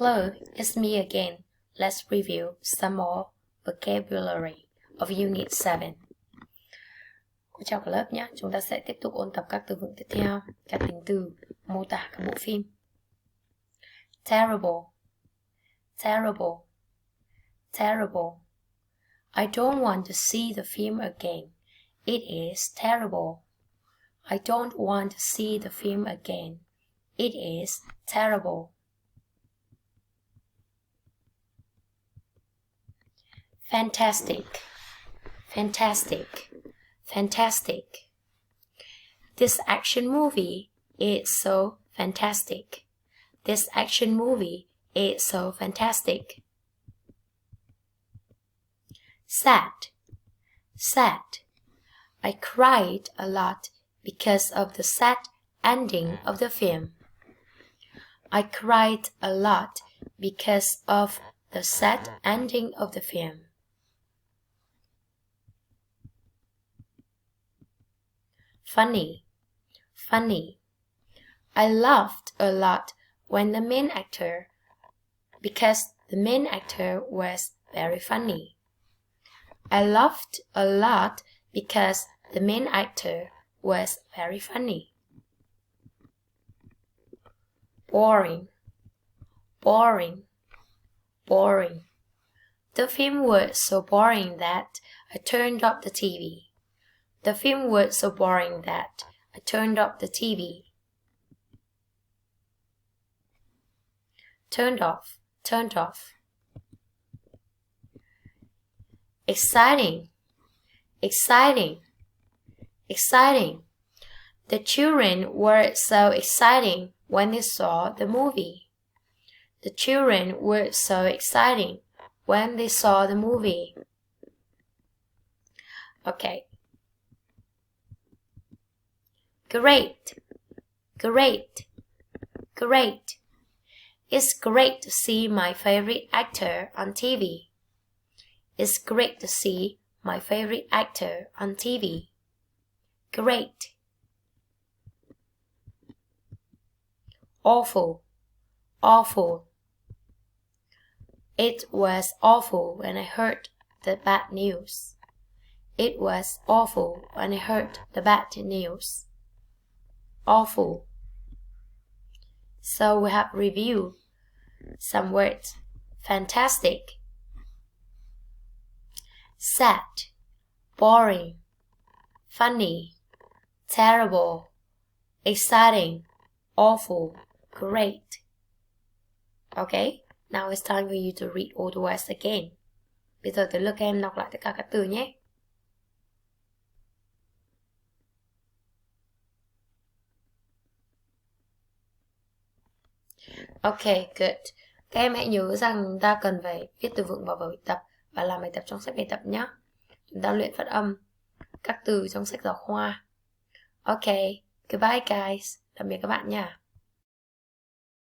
Hello, it's me again. Let's review some more vocabulary of Unit 7. Chào cả lớp nhé. Chúng ta sẽ tiếp tục ôn tập các từ vựng tiếp theo, các tính từ mô tả các bộ phim. Terrible, terrible, terrible. I don't want to see the film again. It is terrible. I don't want to see the film again. It is terrible. Fantastic, fantastic, fantastic. This action movie is so fantastic. This action movie is so fantastic. Sad, sad. I cried a lot because of the sad ending of the film. I cried a lot because of the sad ending of the film. Funny, funny. I laughed a lot when the main actor, because the main actor was very funny. I laughed a lot because the main actor was very funny. Boring, boring, boring. The film was so boring that I turned off the TV. The film was so boring that I turned off the TV. Turned off, turned off. Exciting, exciting, exciting. The children were so exciting when they saw the movie. The children were so exciting when they saw the movie. Okay. Great, great, great. It's great to see my favorite actor on TV. It's great to see my favorite actor on TV. Great. Awful, awful. It was awful when I heard the bad news. It was awful when I heard the bad news. Awful. So we have reviewed some words. Fantastic, sad, boring, funny, terrible, exciting, awful, great. Okay, now it's time for you to read all the words again. Bây giờ tới lượt các em đọc lại tất cả các từ nhé. Okay, good. Các em hãy nhớ rằng ta cần phải viết từ vựng vào bài tập và làm bài tập trong sách bài tập nhé. Chúng ta luyện phát âm các từ trong sách giáo khoa. Okay, goodbye guys. Tạm biệt các bạn nha.